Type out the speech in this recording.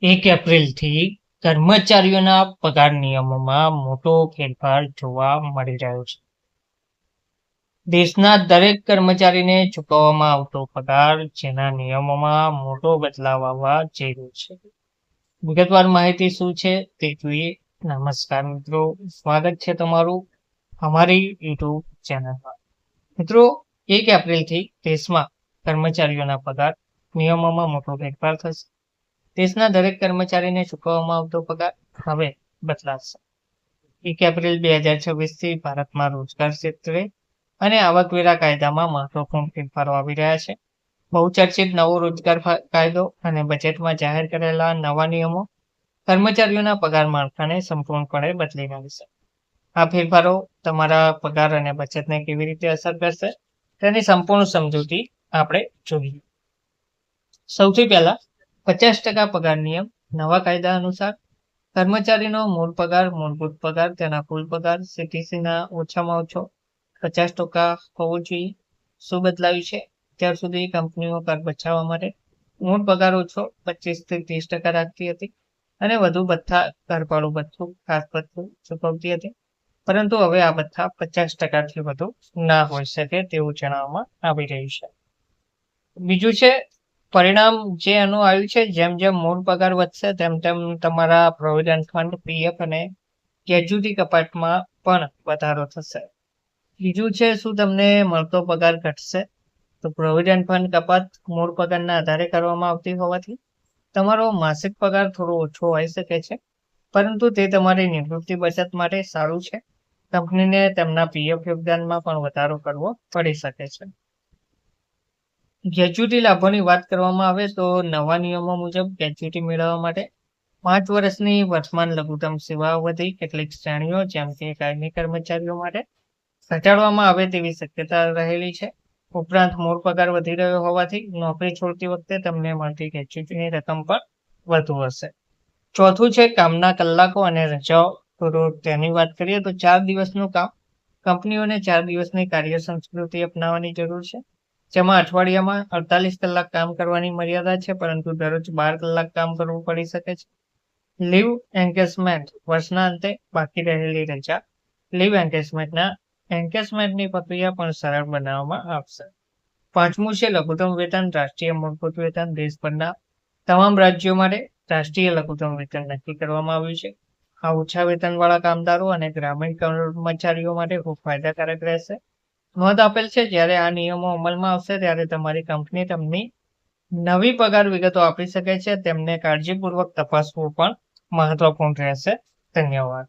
1 એપ્રિલથી કર્મચારીઓના પગાર નિયમોમાં મોટો ફેરફાર જોવા મળી રહ્યો છે. દેશના દરેક કર્મચારીને ચૂકવવામાં આવતો પગાર, જેના નિયમોમાં મોટો બદલાવ આવવા જઈ રહ્યો છે. વિગતવાર માહિતી શું છે તે જોઈએ. નમસ્કાર મિત્રો, સ્વાગત છે તમારું અમારી યુટ્યુબ ચેનલમાં. મિત્રો, 1 એપ્રિલથી દેશમાં કર્મચારીઓના પગાર નિયમોમાં મોટો ફેરફાર થશે. દેશના દરેક કર્મચારીને ચૂકવવામાં આવતો પગાર હવે બદલાશે. 1 એપ્રિલ 2026થી ભારતમાં રોજગાર ક્ષેત્રે અને આવકવેરા કાયદામાં મહત્વપૂર્ણ ફેરફારો આવી રહ્યા છે. બહુચર્ચિત નવો રોજગાર કાયદો અને બજેટમાં જાહેર કરેલા નવા નિયમો કર્મચારીઓના પગાર માળખાને સંપૂર્ણપણે બદલી નાખશે. આ ફેરફારો તમારા પગાર અને બચતને કેવી રીતે અસર કરશે તેની સંપૂર્ણ સમજૂતી આપણે જોઈએ. સૌથી પહેલા 50% પગાર નિયમ. નવા કાયદા અનુસાર કર્મચારીનો મૂળ પગાર, મૂળભૂત પગાર, તેના કુલ પગાર સીટીસીના ઓછામાં ઓછો 50% હોવો જોઈએ. શું બદલાયું છે? અત્યાર સુધી કંપનીઓ કર બચાવવા માટે મૂળ પગાર ઓછો 25 થી 30% રાખતી હતી અને વધુ ભથ્થા, ઘરભાડું ભથ્થું, ખાસ ભથ્થું ચૂકવતી હતી. પરંતુ હવે આ ભથ્થા 50%થી વધુ ના હોઈ શકે તેવું જણાવવામાં આવી રહ્યું છે. બીજું છે પરિણામ જે આનું આવ્યું છે, જેમ જેમ મૂળ પગાર વધશે તેમ તેમ તમારા પ્રોવિડન્ટ ફંડ, પીએફ અને ગ્રેજ્યુટી કપાતમાં પણ વધારો થશે. બીજું છે, શું તમને મળતો પગાર ઘટશે? તો પ્રોવિડન્ટ ફંડ કપાત મૂળ પગારના આધારે કરવામાં આવતી હોવાથી તમારો માસિક પગાર થોડો ઓછો હોઈ શકે છે, પરંતુ તે તમારી નિવૃત્તિ બચત માટે સારું છે. કંપનીને તેમના પીએફ યોગદાનમાં પણ વધારો કરવો પડી શકે છે. ગ્રેજ્યુટી લાભોની વાત કરવામાં આવે તો નવા નિયમો મુજબ ગ્રેજ્યુટી મેળવવા માટે 5 વર્ષની વર્તમાન લઘુત્તમ સેવાઅવધિ કેટલીક શ્રેણીઓ જેમ કે કાયમી કર્મચારીઓ માટે ઘટાડવામાં આવે તેવી શક્યતા રહેલી છે. ઉપરાંત મૂળ પગાર વધી રહ્યો હોવાથી નોકરી છોડતી વખતે તમને મળતી ગ્રેજ્યુટીની રકમ પણ વધુ હશે. ચોથું છે કામના કલાકો અને રજાઓ. તો તેની વાત કરીએ તો 4 દિવસનું કામ. કંપનીઓને 4 દિવસની કાર્ય સંસ્કૃતિ અપનાવવાની જરૂર છે, જેમાં અઠવાડિયામાં 48 કલાક કામ કરવાની મર્યાદા છે, પરંતુ દરરોજ 12 કલાક કામ કરવું પડી શકે છે. Leave encashment. વર્ષના અંતે બાકી રહેલી રજા. લીવ એન્કેશમેન્ટની પ્રક્રિયા પણ સરળ બનાવવામાં આવશે. 5મું છે લઘુત્તમ વેતન. રાષ્ટ્રીય મૂળભૂત વેતન. દેશભરના તમામ રાજ્યો માટે રાષ્ટ્રીય લઘુત્તમ વેતન નક્કી કરવામાં આવ્યું છે. આ ઓછા વેતનવાળા કામદારો અને ગ્રામીણ કર્મચારીઓ માટે ખૂબ ફાયદાકારક રહેશે. નોંધ આપેલ છે, જ્યારે આ નિયમો અમલમાં આવશે ત્યારે તમારી કંપની તેમની નવી પગાર વિગતો આપી શકે છે. તેમને કાળજીપૂર્વક તપાસવું પણ મહત્વપૂર્ણ રહેશે. ધન્યવાદ.